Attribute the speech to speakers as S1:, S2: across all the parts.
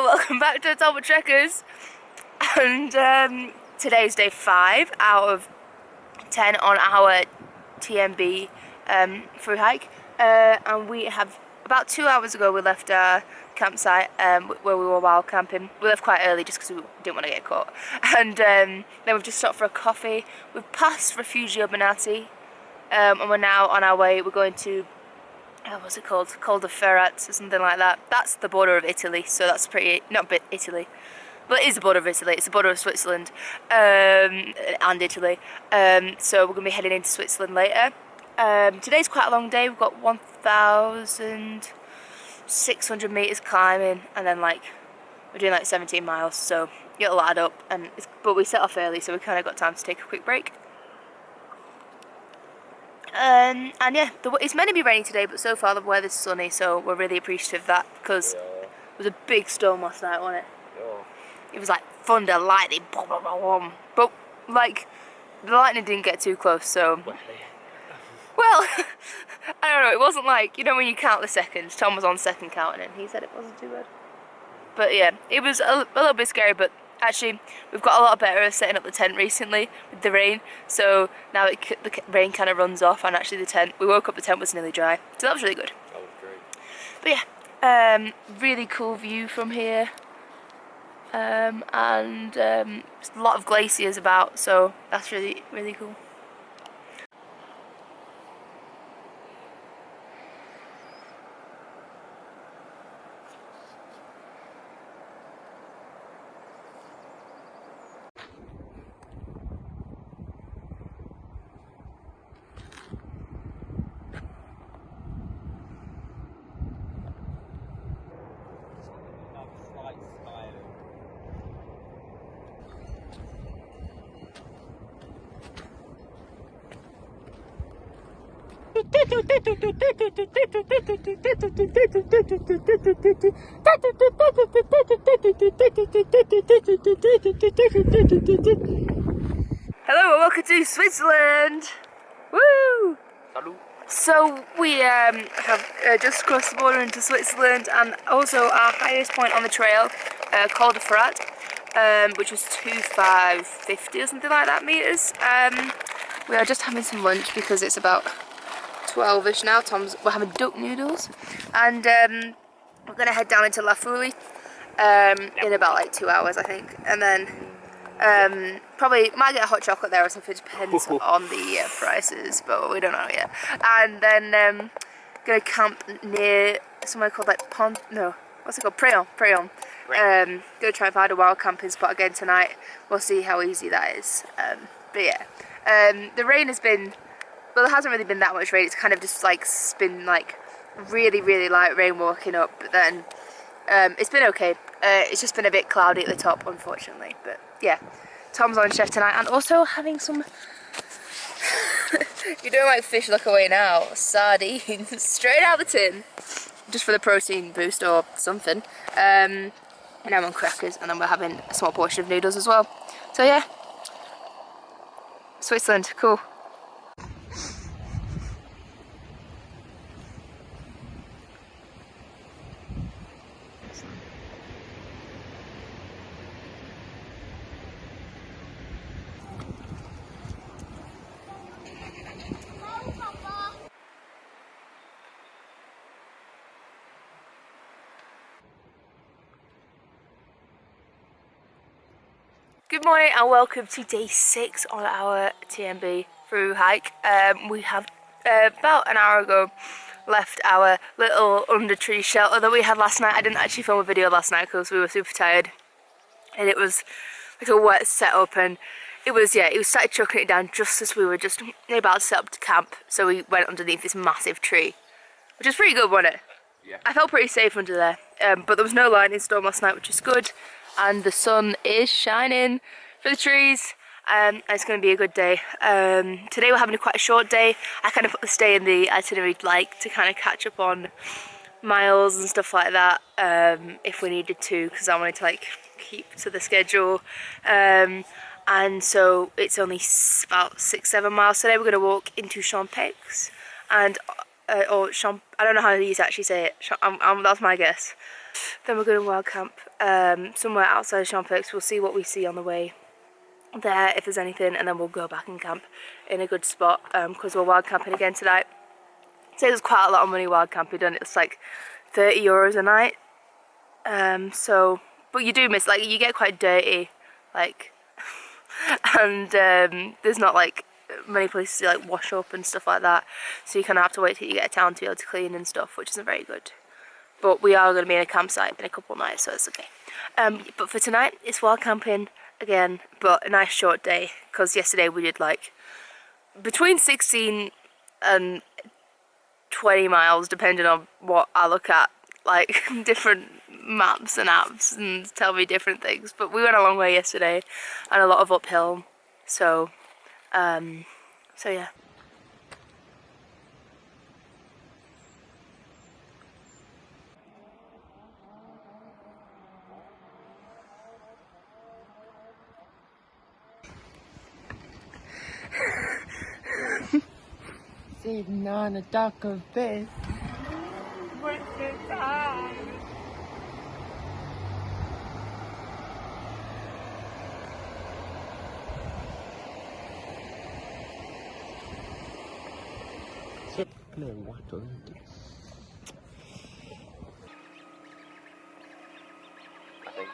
S1: welcome back to Talbot Trekkers. And today's day 5 out of 10 on our TMB through hike. And we have, about 2 hours ago, we left our campsite where we were wild camping. We left quite early just because we didn't want to get caught. And then we've just stopped for a coffee. We've passed Refugio Bonatti, and we're now on our way. We're going to, what's it called? Col de Ferrat or something like that. That's the border of Italy, so that's pretty, not Italy, but it is the border of Italy. It's the border of Switzerland and Italy. So we're going to be heading into Switzerland later. Today's quite a long day. We've got 1,600 metres climbing, and then like we're doing like 17 miles, so it'll add up. And but we set off early, so we kind of got time to take a quick break. And yeah, it's meant to be raining today, but so far the weather's sunny, so we're really appreciative of that, because it was a big storm last night, wasn't it? It was like thunder, lightning, boom, boom, boom, boom. But like the lightning didn't get too close, so well, I don't know, it wasn't like, you know when you count the seconds. Tom was on second counting and he said it wasn't too bad. But yeah, it was a little bit scary, but actually we've got a lot better at setting up the tent recently with the rain, so now the rain kind of runs off, and actually we woke up, the tent was nearly dry, so that was really good.
S2: That was great.
S1: But yeah, really cool view from here, and a lot of glaciers about, so that's really, really cool. Hello and welcome to Switzerland! Woo!
S2: Salut.
S1: So we have just crossed the border into Switzerland, and also our highest point on the trail, Col de Ferrat, which was 2,550 or something like that meters. We are just having some lunch because it's about 12ish now. We're having duck noodles, and we're gonna head down into La Folie in about like 2 hours, I think, and then probably might get a hot chocolate there or something. Depends on the prices, but we don't know yet. And then gonna camp near somewhere called like what's it called? Préon. Gonna try and find a wild camping spot again tonight. We'll see how easy that is. But yeah, the rain has been. Well, there hasn't really been that much rain. It's kind of just like been like really, really light rain walking up, but then it's been okay. It's just been a bit cloudy at the top, unfortunately. But yeah, Tom's on chef tonight, and also having some. You don't like fish, look away now. Sardines, straight out the tin, just for the protein boost or something. And I'm on crackers, and then we're having a small portion of noodles as well. So yeah, Switzerland, cool. Good morning and welcome to day 6 on our TMB through hike. We have about an hour ago left our little under tree shelter that we had last night. I didn't actually film a video last night because we were super tired, and it was like a wet setup, and it started chucking it down just as we were just about to set up to camp, so we went underneath this massive tree, which was pretty good, wasn't it?
S2: Yeah. I
S1: felt pretty safe under there, but there was no lightning storm last night, which is good. And the sun is shining for the trees, and it's going to be a good day. Today we're having quite a short day. I kind of put the stay in the itinerary like to kind of catch up on miles and stuff like that, if we needed to, because I wanted to like keep to the schedule. And so it's only about 6-7 miles today. We're going to walk into Champex, and I don't know how you actually say it. That's my guess. Then we're going to wild camp somewhere outside of Champix. We'll see what we see on the way there, if there's anything, and then we'll go back and camp in a good spot because we're wild camping again tonight. It saves quite a lot of money wild camping, and it's like €30 a night. But you do miss, like, you get quite dirty, like, and there's not like many places to like wash up and stuff like that, so you kind of have to wait till you get a town to be able to clean and stuff, which isn't very good. But we are going to be in a campsite in a couple of nights, so it's okay. But for tonight, it's wild camping again, but a nice short day, because yesterday we did like between 16 and 20 miles, depending on what I look at, like different maps and apps and tell me different things. But we went a long way yesterday and a lot of uphill, so yeah.
S2: Sitting on a dock of fish.
S1: What's the time?
S2: Clear water. I think.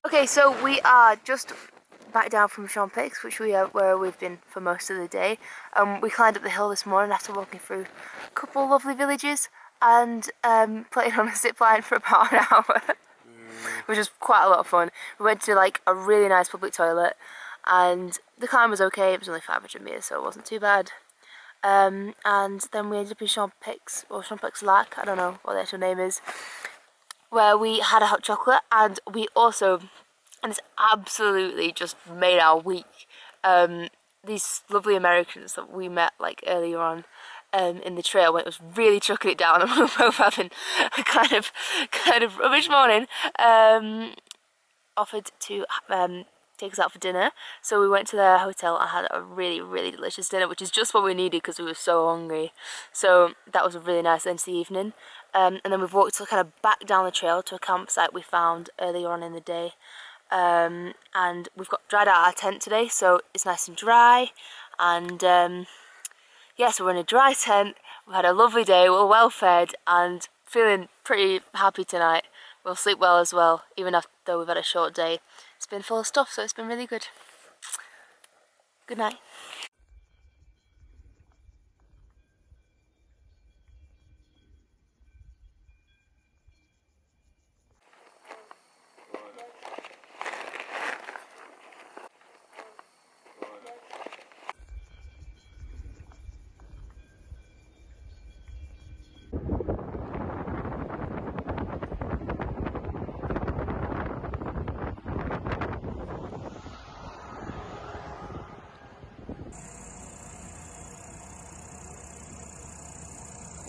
S1: Okay, so we are just back down from Champix, which we are where we've been for most of the day. We climbed up the hill this morning after walking through a couple lovely villages and playing on a zip line for about an hour, which was quite a lot of fun. We went to like a really nice public toilet, and the climb was okay. It was only 500 meters, so it wasn't too bad. And then we ended up in Champix, or Champix Lac, I don't know what the actual name is, where we had a hot chocolate, and we also, and it's absolutely just made our week, these lovely Americans that we met like earlier on in the trail when it was really chucking it down and we were both having a kind of rubbish morning, offered to take us out for dinner. So we went to their hotel and had a really delicious dinner, which is just what we needed because we were so hungry. So that was a really nice end to the evening. And then we've walked kind of back down the trail to a campsite we found earlier on in the day. And we've got dried out our tent today, so it's nice and dry. And yeah, so we're in a dry tent. We've had a lovely day, we're well fed and feeling pretty happy tonight. We'll sleep well as well, even though we've had a short day. It's been full of stuff, so it's been really good. Good night.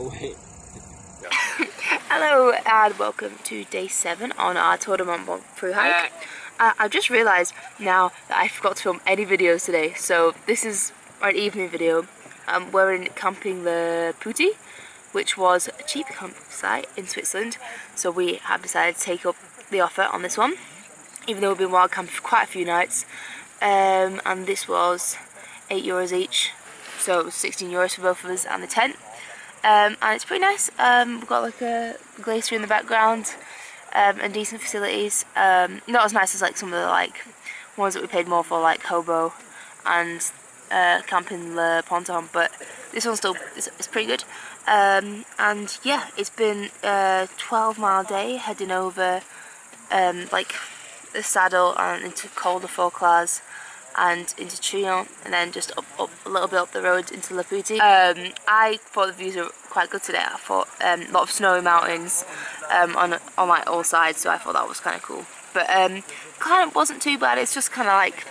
S2: Oh wait.
S1: Hello and welcome to day 7 on our Tour de Mont through hike. I've just realised now that I forgot to film any videos today, so this is an evening video. We're in camping the Peuty, which was a cheap campsite in Switzerland, so we have decided to take up the offer on this one, even though we've been wild camping for quite a few nights. And this was €8 each, so it was €16 for both of us and the tent. And it's pretty nice. We've got like a glacier in the background and decent facilities. Not as nice as like some of the like ones that we paid more for, like Hobo and Camping Le Ponton, but this one still is pretty good. And yeah, it's been a 12-mile day heading over like the saddle and into Col de Fauclaz and into Trion, and then just up a little bit up the road into Le Peuty. I thought the views were quite good today. I thought a lot of snowy mountains on like all sides, so I thought that was kind of cool. But kind of wasn't too bad. It's just kind of like,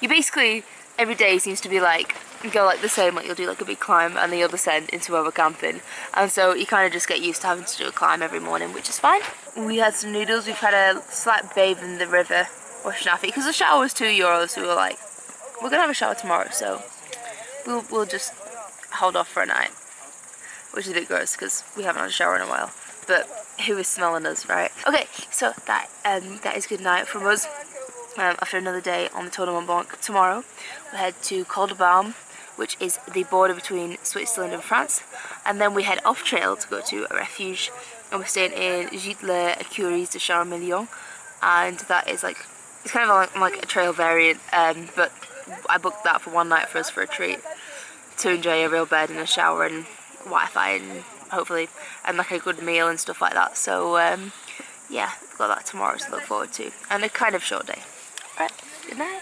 S1: you basically, every day seems to be like go like the same, like you'll do like a big climb and then you'll descend into where we're camping, and so you kind of just get used to having to do a climb every morning, which is fine. We had some noodles, we've had a slight bathe in the river, washing our feet, because the shower was €2, so we were like, we're gonna have a shower tomorrow, so we'll just hold off for a night, which is a bit gross because we haven't had a shower in a while, but who is smelling us, right? Okay, so that is good night from us. After another day on the Tour de Mont Blanc. Tomorrow we head to Col de Balme, which is the border between Switzerland and France, and then we head off trail to go to a refuge, and we're staying in Gîte les Écuries de Charmillion, and that is like, it's kind of like a trail variant, but I booked that for one night for us for a treat, to enjoy a real bed and a shower and Wi-Fi and hopefully and like a good meal and stuff like that. So yeah, got that tomorrow to look forward to, and a kind of short day. Alright, good night.